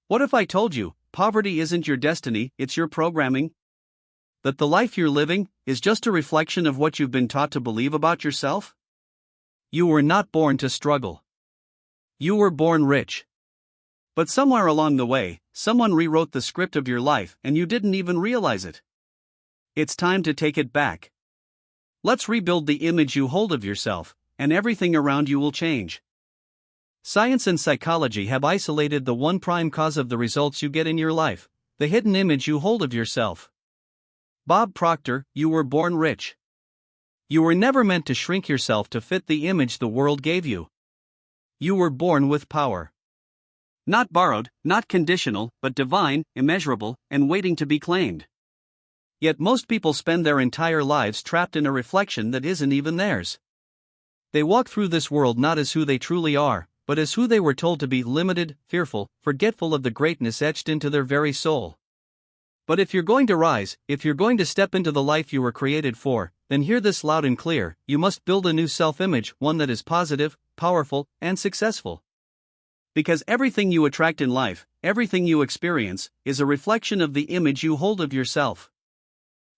What if I told you, poverty isn't your destiny, it's your programming? That the life you're living is just a reflection of what you've been taught to believe about yourself? You were not born to struggle. You were born rich. But somewhere along the way, someone rewrote the script of your life and you didn't even realize it. It's time to take it back. Let's rebuild the image you hold of yourself, and everything around you will change. Science and psychology have isolated the one prime cause of the results you get in your life: the hidden image you hold of yourself. Bob Proctor, you were born rich. You were never meant to shrink yourself to fit the image the world gave you. You were born with power. Not borrowed, not conditional, but divine, immeasurable, and waiting to be claimed. Yet most people spend their entire lives trapped in a reflection that isn't even theirs. They walk through this world not as who they truly are, but as who they were told to be: limited, fearful, forgetful of the greatness etched into their very soul. But if you're going to rise, if you're going to step into the life you were created for, then hear this loud and clear: you must build a new self-image, one that is positive, powerful, and successful. Because everything you attract in life, everything you experience, is a reflection of the image you hold of yourself.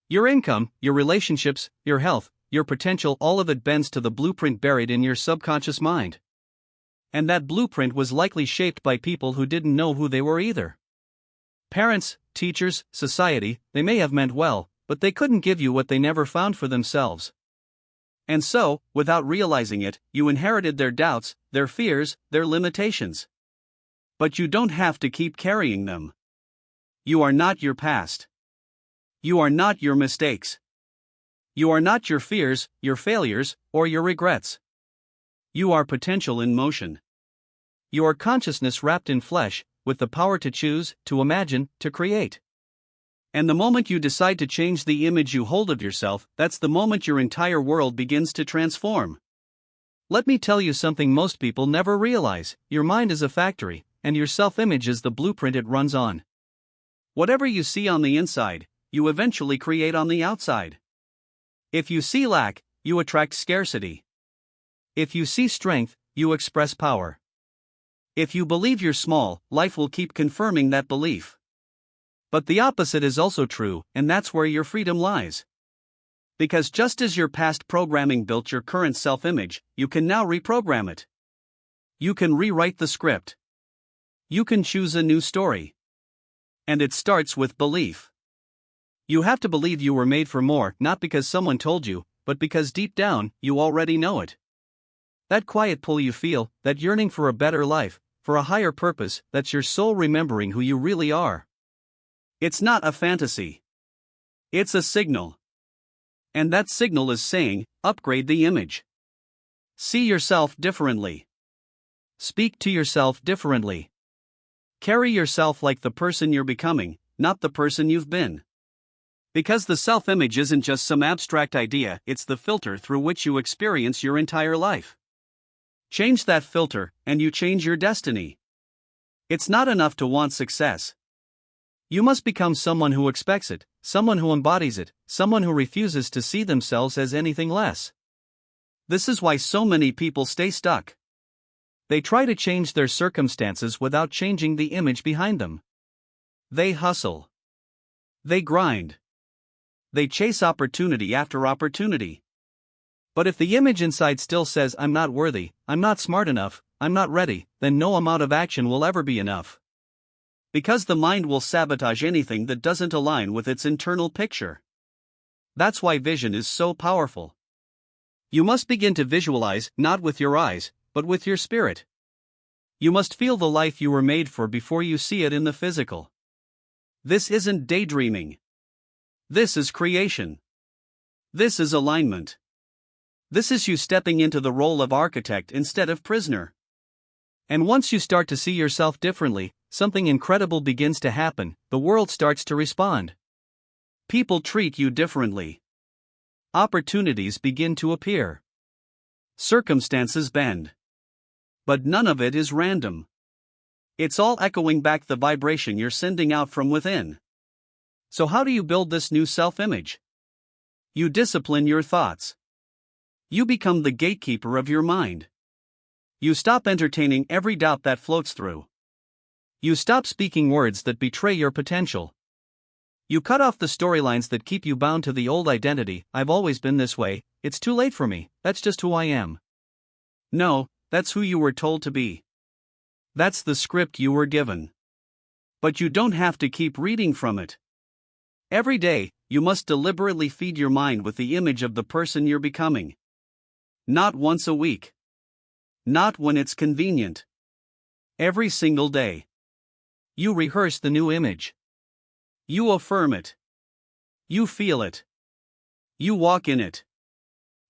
Your income, your relationships, your health, your potential, all of it bends to the blueprint buried in your subconscious mind. And that blueprint was likely shaped by people who didn't know who they were either. Parents, teachers, society, they may have meant well, but they couldn't give you what they never found for themselves. And so, without realizing it, you inherited their doubts, their fears, their limitations. But you don't have to keep carrying them. You are not your past. You are not your mistakes. You are not your fears, your failures, or your regrets. You are potential in motion. You are consciousness wrapped in flesh, with the power to choose, to imagine, to create. And the moment you decide to change the image you hold of yourself, that's the moment your entire world begins to transform. Let me tell you something most people never realize: your mind is a factory, and your self-image is the blueprint it runs on. Whatever you see on the inside, you eventually create on the outside. If you see lack, you attract scarcity. If you see strength, you express power. If you believe you're small, life will keep confirming that belief. But the opposite is also true, and that's where your freedom lies. Because just as your past programming built your current self-image, you can now reprogram it. You can rewrite the script. You can choose a new story. And it starts with belief. You have to believe you were made for more, not because someone told you, but because deep down, you already know it. That quiet pull you feel, that yearning for a better life, for a higher purpose, that's your soul remembering who you really are. It's not a fantasy. It's a signal. And that signal is saying, upgrade the image. See yourself differently. Speak to yourself differently. Carry yourself like the person you're becoming, not the person you've been. Because the self-image isn't just some abstract idea, it's the filter through which you experience your entire life. Change that filter, and you change your destiny. It's not enough to want success. You must become someone who expects it, someone who embodies it, someone who refuses to see themselves as anything less. This is why so many people stay stuck. They try to change their circumstances without changing the image behind them. They hustle. They grind. They chase opportunity after opportunity. But if the image inside still says, I'm not worthy, I'm not smart enough, I'm not ready, then no amount of action will ever be enough. Because the mind will sabotage anything that doesn't align with its internal picture. That's why vision is so powerful. You must begin to visualize, not with your eyes, but with your spirit. You must feel the life you were made for before you see it in the physical. This isn't daydreaming. This is creation. This is alignment. This is you stepping into the role of architect instead of prisoner. And once you start to see yourself differently, something incredible begins to happen. The world starts to respond. People treat you differently. Opportunities begin to appear. Circumstances bend. But none of it is random. It's all echoing back the vibration you're sending out from within. So how do you build this new self-image? You discipline your thoughts. You become the gatekeeper of your mind. You stop entertaining every doubt that floats through. You stop speaking words that betray your potential. You cut off the storylines that keep you bound to the old identity. I've always been this way, it's too late for me, that's just who I am. No, that's who you were told to be. That's the script you were given. But you don't have to keep reading from it. Every day, you must deliberately feed your mind with the image of the person you're becoming. Not once a week. Not when it's convenient. Every single day. You rehearse the new image. You affirm it. You feel it. You walk in it.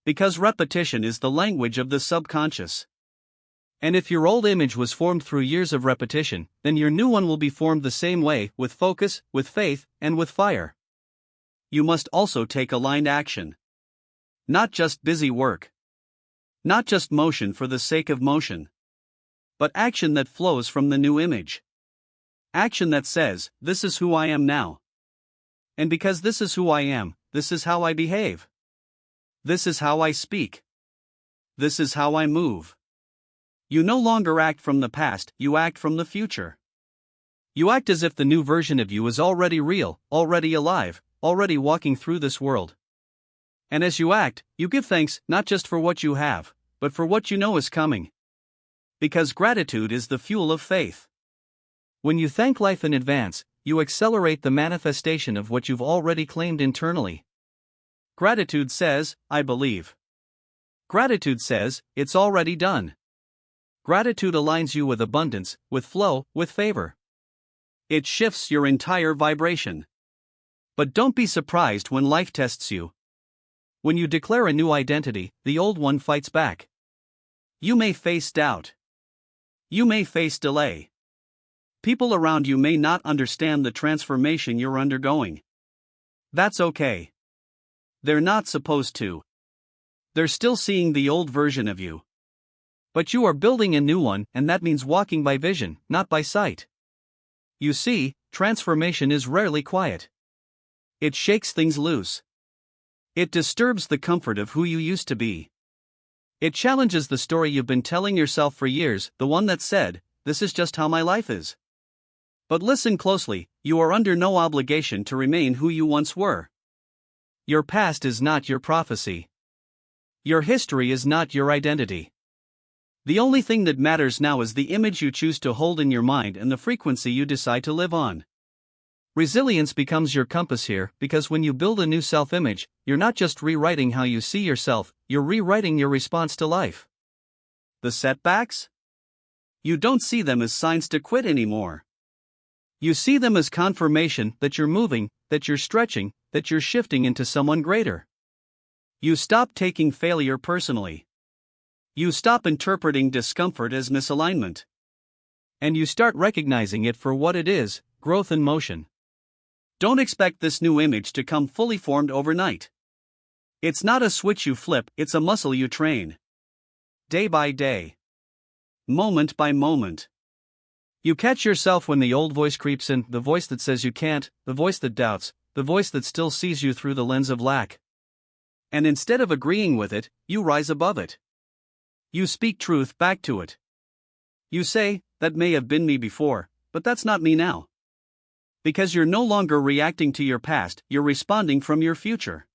Because repetition is the language of the subconscious. And if your old image was formed through years of repetition, then your new one will be formed the same way, with focus, with faith, and with fire. You must also take aligned action. Not just busy work. Not just motion for the sake of motion. But action that flows from the new image. Action that says, this is who I am now. And because this is who I am, this is how I behave. This is how I speak. This is how I move. You no longer act from the past, you act from the future. You act as if the new version of you is already real, already alive, already walking through this world. And as you act, you give thanks not just for what you have, but for what you know is coming. Because gratitude is the fuel of faith. When you thank life in advance, you accelerate the manifestation of what you've already claimed internally. Gratitude says, I believe. Gratitude says, it's already done. Gratitude aligns you with abundance, with flow, with favor. It shifts your entire vibration. But don't be surprised when life tests you. When you declare a new identity, the old one fights back. You may face doubt. You may face delay. People around you may not understand the transformation you're undergoing. That's okay. They're not supposed to. They're still seeing the old version of you. But you are building a new one, and that means walking by vision, not by sight. You see, transformation is rarely quiet. It shakes things loose. It disturbs the comfort of who you used to be. It challenges the story you've been telling yourself for years, the one that said, this is just how my life is. But listen closely, you are under no obligation to remain who you once were. Your past is not your prophecy. Your history is not your identity. The only thing that matters now is the image you choose to hold in your mind and the frequency you decide to live on. Resilience becomes your compass here, because when you build a new self-image, you're not just rewriting how you see yourself, you're rewriting your response to life. The setbacks? You don't see them as signs to quit anymore. You see them as confirmation that you're moving, that you're stretching, that you're shifting into someone greater. You stop taking failure personally. You stop interpreting discomfort as misalignment. And you start recognizing it for what it is, growth in motion. Don't expect this new image to come fully formed overnight. It's not a switch you flip, it's a muscle you train. Day by day. Moment by moment. You catch yourself when the old voice creeps in, the voice that says you can't, the voice that doubts, the voice that still sees you through the lens of lack. And instead of agreeing with it, you rise above it. You speak truth back to it. You say, that may have been me before, but that's not me now. Because you're no longer reacting to your past, you're responding from your future.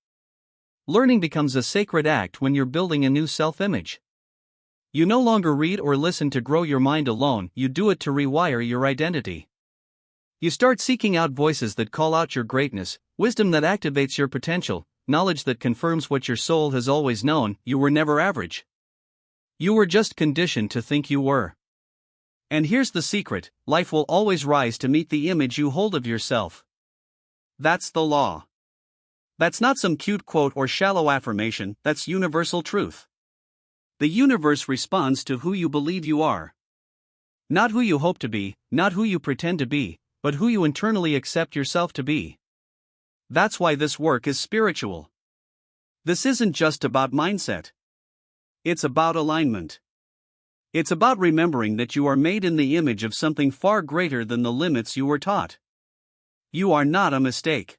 Learning becomes a sacred act when you're building a new self-image. You no longer read or listen to grow your mind alone, you do it to rewire your identity. You start seeking out voices that call out your greatness, wisdom that activates your potential, knowledge that confirms what your soul has always known, you were never average. You were just conditioned to think you were. And here's the secret, life will always rise to meet the image you hold of yourself. That's the law. That's not some cute quote or shallow affirmation, that's universal truth. The universe responds to who you believe you are. Not who you hope to be, not who you pretend to be, but who you internally accept yourself to be. That's why this work is spiritual. This isn't just about mindset. It's about alignment. It's about remembering that you are made in the image of something far greater than the limits you were taught. You are not a mistake.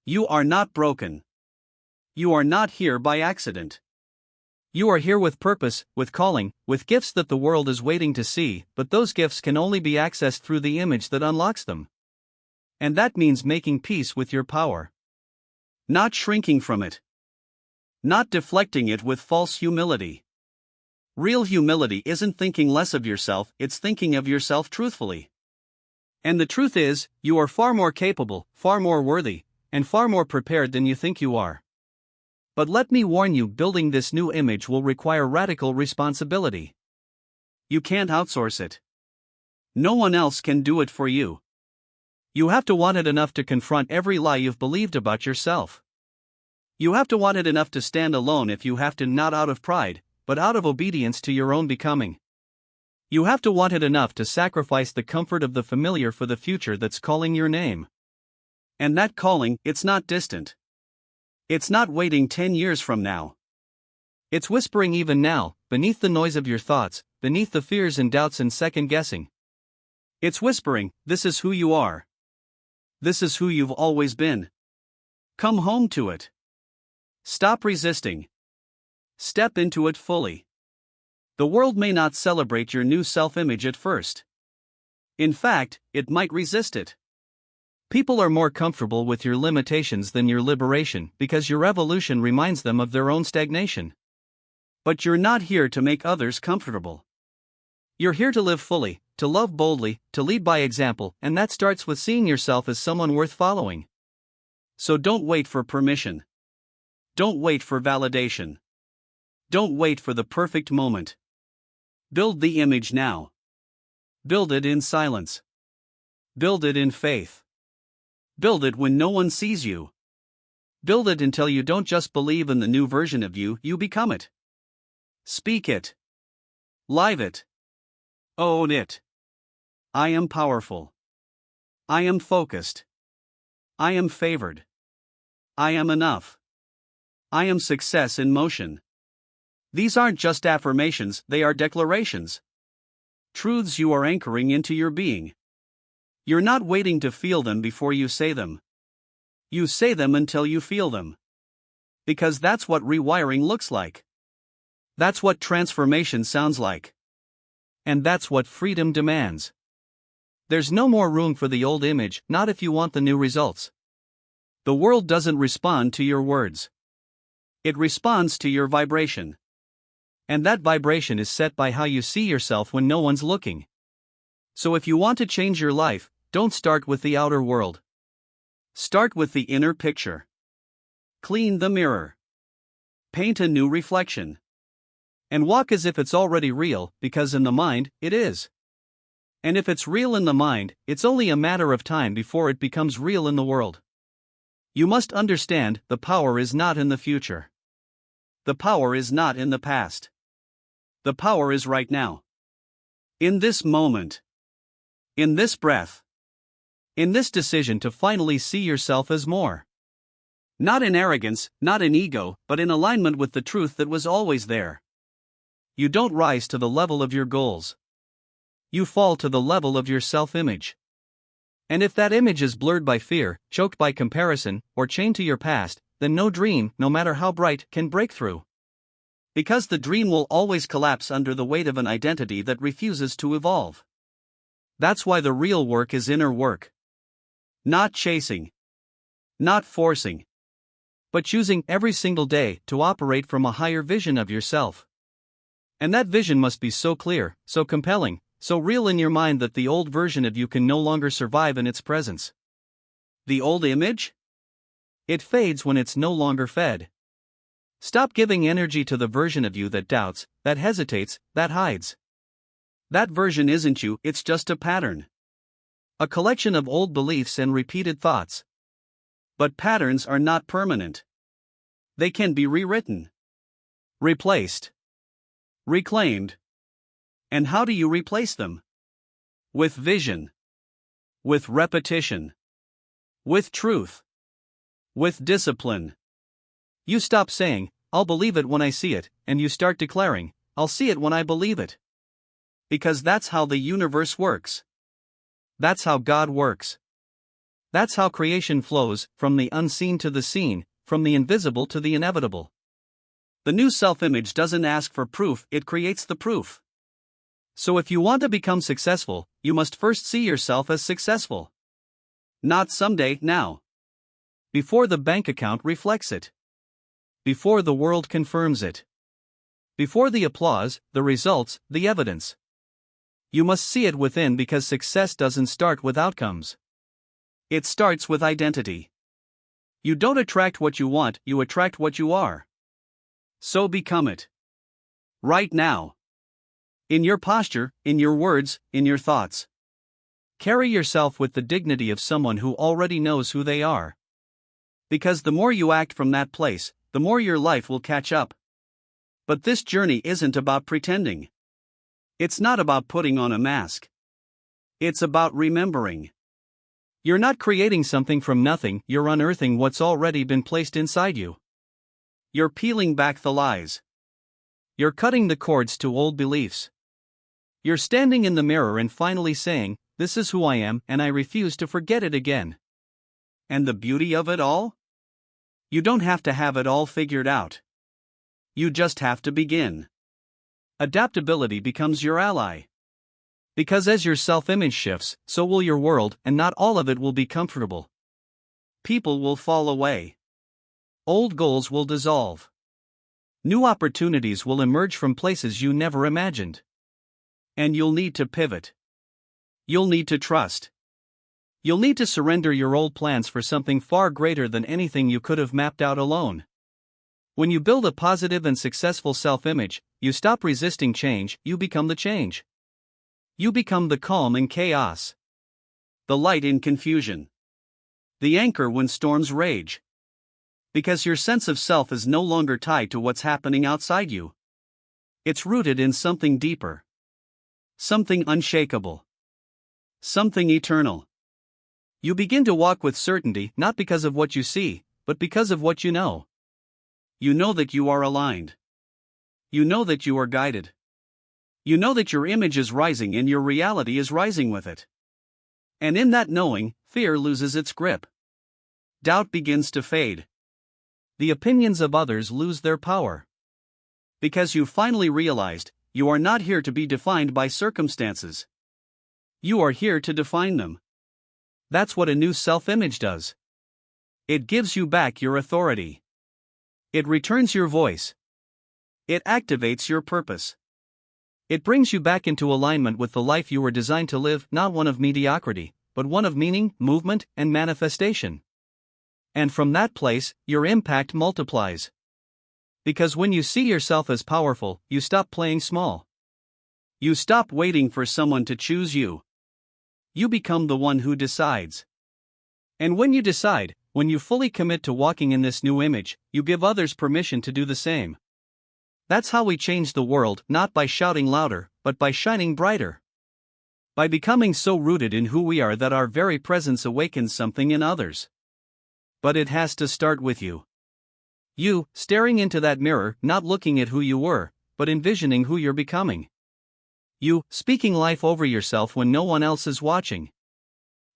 You are not broken. You are not here by accident. You are here with purpose, with calling, with gifts that the world is waiting to see, but those gifts can only be accessed through the image that unlocks them. And that means making peace with your power. Not shrinking from it. Not deflecting it with false humility. Real humility isn't thinking less of yourself, it's thinking of yourself truthfully. And the truth is, you are far more capable, far more worthy, and far more prepared than you think you are. But let me warn you, building this new image will require radical responsibility. You can't outsource it. No one else can do it for you. You have to want it enough to confront every lie you've believed about yourself. You have to want it enough to stand alone if you have to, not out of pride, but out of obedience to your own becoming. You have to want it enough to sacrifice the comfort of the familiar for the future that's calling your name. And that calling, it's not distant. It's not waiting 10 years from now. It's whispering even now, beneath the noise of your thoughts, beneath the fears and doubts and second guessing. It's whispering, this is who you are. This is who you've always been. Come home to it. Stop resisting. Step into it fully. The world may not celebrate your new self-image at first. In fact, it might resist it. People are more comfortable with your limitations than your liberation because your evolution reminds them of their own stagnation. But you're not here to make others comfortable. You're here to live fully, to love boldly, to lead by example, and that starts with seeing yourself as someone worth following. So don't wait for permission. Don't wait for validation. Don't wait for the perfect moment. Build the image now. Build it in silence. Build it in faith. Build it when no one sees you. Build it until you don't just believe in the new version of you, you become it. Speak it. Live it. Own it. I am powerful. I am focused. I am favored. I am enough. I am success in motion. These aren't just affirmations, they are declarations. Truths you are anchoring into your being. You're not waiting to feel them before you say them. You say them until you feel them. Because that's what rewiring looks like. That's what transformation sounds like. And that's what freedom demands. There's no more room for the old image, not if you want the new results. The world doesn't respond to your words. It responds to your vibration. And that vibration is set by how you see yourself when no one's looking. So if you want to change your life, don't start with the outer world. Start with the inner picture. Clean the mirror. Paint a new reflection. And walk as if it's already real, because in the mind, it is. And if it's real in the mind, it's only a matter of time before it becomes real in the world. You must understand, the power is not in the future. The power is not in the past. The power is right now. In this moment. In this breath. In this decision to finally see yourself as more. Not in arrogance, not in ego, but in alignment with the truth that was always there. You don't rise to the level of your goals. You fall to the level of your self-image. And if that image is blurred by fear, choked by comparison, or chained to your past, then no dream, no matter how bright, can break through. Because the dream will always collapse under the weight of an identity that refuses to evolve. That's why the real work is inner work. Not chasing. Not forcing. But choosing every single day to operate from a higher vision of yourself. And that vision must be so clear, so compelling, so real in your mind that the old version of you can no longer survive in its presence. The old image? It fades when it's no longer fed. Stop giving energy to the version of you that doubts, that hesitates, that hides. That version isn't you, it's just a pattern. A collection of old beliefs and repeated thoughts. But patterns are not permanent. They can be rewritten. Replaced. Reclaimed. And how do you replace them? With vision. With repetition. With truth. With discipline. You stop saying, I'll believe it when I see it, and you start declaring, I'll see it when I believe it. Because that's how the universe works. That's how God works. That's how creation flows, from the unseen to the seen, from the invisible to the inevitable. The new self-image doesn't ask for proof, it creates the proof. So if you want to become successful, you must first see yourself as successful. Not someday, now. Before the bank account reflects it. Before the world confirms it. Before the applause, the results, the evidence. You must see it within, because success doesn't start with outcomes. It starts with identity. You don't attract what you want, you attract what you are. So become it. Right now. In your posture, in your words, in your thoughts. Carry yourself with the dignity of someone who already knows who they are. Because the more you act from that place, the more your life will catch up. But this journey isn't about pretending. It's not about putting on a mask. It's about remembering. You're not creating something from nothing, you're unearthing what's already been placed inside you. You're peeling back the lies. You're cutting the cords to old beliefs. You're standing in the mirror and finally saying, "This is who I am, and I refuse to forget it again." And the beauty of it all? You don't have to have it all figured out. You just have to begin. Adaptability becomes your ally. Because as your self-image shifts, so will your world, and not all of it will be comfortable. People will fall away. Old goals will dissolve. New opportunities will emerge from places you never imagined. And you'll need to pivot. You'll need to trust. You'll need to surrender your old plans for something far greater than anything you could have mapped out alone. When you build a positive and successful self-image, you stop resisting change, you become the change. You become the calm in chaos. The light in confusion. The anchor when storms rage. Because your sense of self is no longer tied to what's happening outside you. It's rooted in something deeper. Something unshakable. Something eternal. You begin to walk with certainty, not because of what you see, but because of what you know. You know that you are aligned. You know that you are guided. You know that your image is rising and your reality is rising with it. And in that knowing, fear loses its grip. Doubt begins to fade. The opinions of others lose their power. Because you finally realized, you are not here to be defined by circumstances. You are here to define them. That's what a new self-image does. It gives you back your authority. It returns your voice. It activates your purpose. It brings you back into alignment with the life you were designed to live, not one of mediocrity, but one of meaning, movement, and manifestation. And from that place, your impact multiplies. Because when you see yourself as powerful, you stop playing small. You stop waiting for someone to choose you. You become the one who decides. And when you decide, when you fully commit to walking in this new image, you give others permission to do the same. That's how we change the world, not by shouting louder, but by shining brighter. By becoming so rooted in who we are that our very presence awakens something in others. But it has to start with you. You, staring into that mirror, not looking at who you were, but envisioning who you're becoming. You, speaking life over yourself when no one else is watching.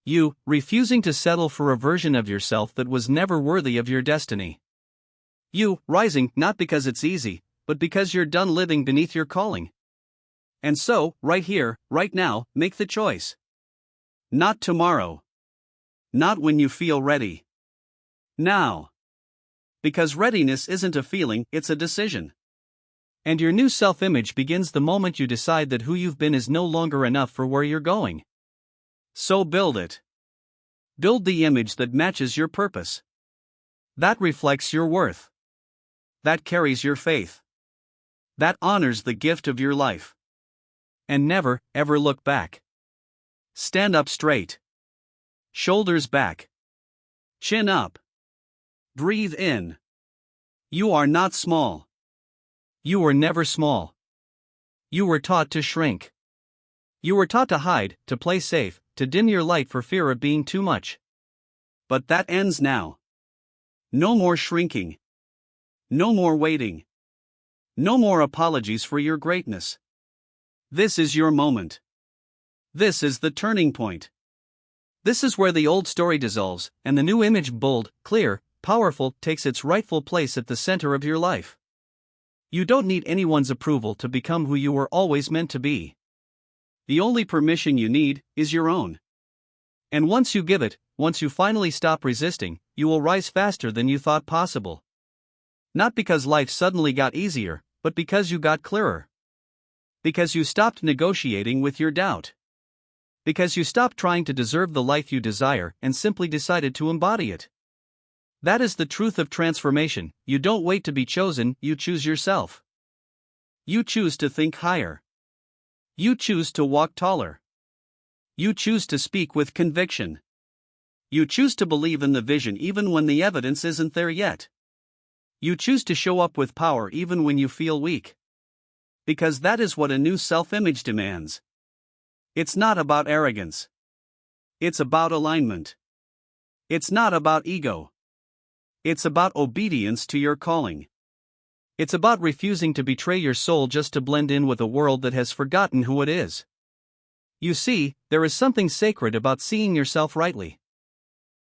You, refusing to settle for a version of yourself that was never worthy of your destiny. You, rising, not because it's easy, but because you're done living beneath your calling. And so, right here, right now, make the choice. Not tomorrow. Not when you feel ready. Now. Because readiness isn't a feeling, it's a decision. And your new self-image begins the moment you decide that who you've been is no longer enough for where you're going. So build it. Build the image that matches your purpose. That reflects your worth. That carries your faith. That honors the gift of your life. And never, ever look back. Stand up straight. Shoulders back. Chin up. Breathe in. You are not small. You were never small. You were taught to shrink. You were taught to hide, to play safe, to dim your light for fear of being too much. But that ends now. No more shrinking. No more waiting. No more apologies for your greatness. This is your moment. This is the turning point. This is where the old story dissolves, and the new image, bold, clear, powerful, takes its rightful place at the center of your life. You don't need anyone's approval to become who you were always meant to be. The only permission you need is your own. And once you give it, once you finally stop resisting, you will rise faster than you thought possible. Not because life suddenly got easier, but because you got clearer. Because you stopped negotiating with your doubt. Because you stopped trying to deserve the life you desire and simply decided to embody it. That is the truth of transformation. You don't wait to be chosen, you choose yourself. You choose to think higher. You choose to walk taller. You choose to speak with conviction. You choose to believe in the vision even when the evidence isn't there yet. You choose to show up with power even when you feel weak. Because that is what a new self-image demands. It's not about arrogance. It's about alignment. It's not about ego. It's about obedience to your calling. It's about refusing to betray your soul just to blend in with a world that has forgotten who it is. You see, there is something sacred about seeing yourself rightly.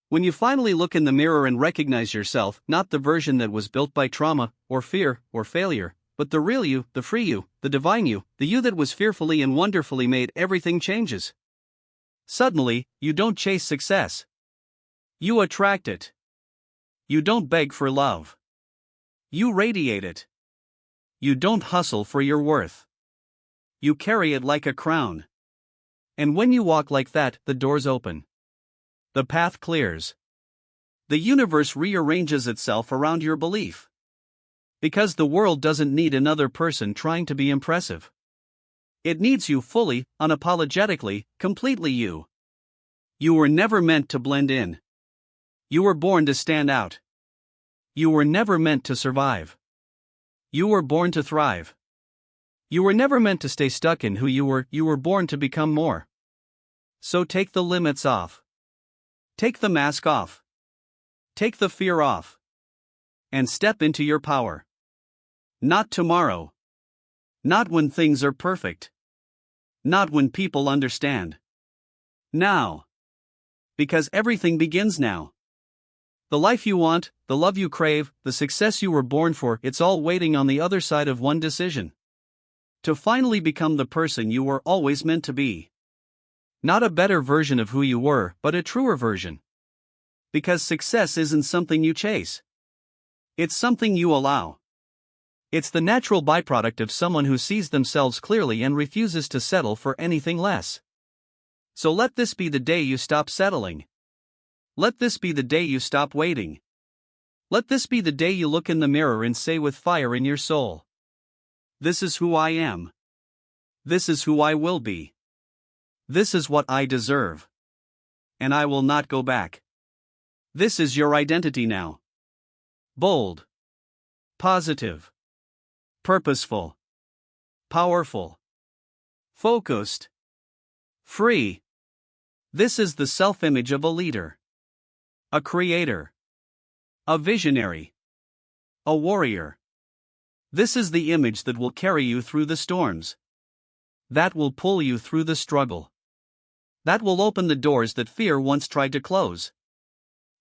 When you finally look in the mirror and recognize yourself, not the version that was built by trauma, or fear, or failure, but the real you, the free you, the divine you, the you that was fearfully and wonderfully made, everything changes. Suddenly, you don't chase success. You attract it. You don't beg for love. You radiate it. You don't hustle for your worth. You carry it like a crown. And when you walk like that, the doors open. The path clears. The universe rearranges itself around your belief. Because the world doesn't need another person trying to be impressive. It needs you fully, unapologetically, completely you. You were never meant to blend in. You were born to stand out. You were never meant to survive. You were born to thrive. You were never meant to stay stuck in who you were born to become more. So take the limits off. Take the mask off. Take the fear off. And step into your power. Not tomorrow. Not when things are perfect. Not when people understand. Now. Because everything begins now. The life you want, the love you crave, the success you were born for, it's all waiting on the other side of one decision. To finally become the person you were always meant to be. Not a better version of who you were, but a truer version. Because success isn't something you chase. It's something you allow. It's the natural byproduct of someone who sees themselves clearly and refuses to settle for anything less. So let this be the day you stop settling. Let this be the day you stop waiting. Let this be the day you look in the mirror and say with fire in your soul, "This is who I am. This is who I will be. This is what I deserve. And I will not go back." This is your identity now. Bold. Positive. Purposeful. Powerful. Focused. Free. This is the self-image of a leader. A creator. A visionary. A warrior. This is the image that will carry you through the storms. That will pull you through the struggle. That will open the doors that fear once tried to close.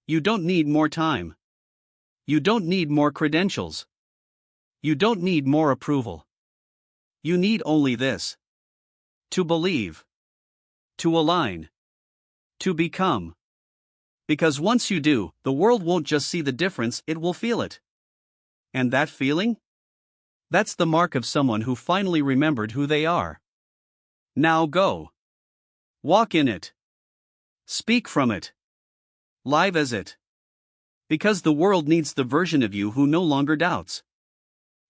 You don't need more time. You don't need more credentials. You don't need more approval. You need only this. To believe. To align. To become. Because once you do, the world won't just see the difference, it will feel it. And that feeling? That's the mark of someone who finally remembered who they are. Now go. Walk in it. Speak from it. Live as it. Because the world needs the version of you who no longer doubts.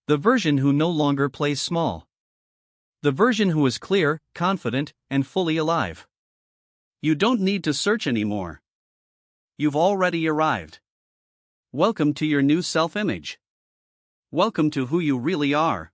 The version who no longer plays small. The version who is clear, confident, and fully alive. You don't need to search anymore. You've already arrived. Welcome to your new self-image. Welcome to who you really are.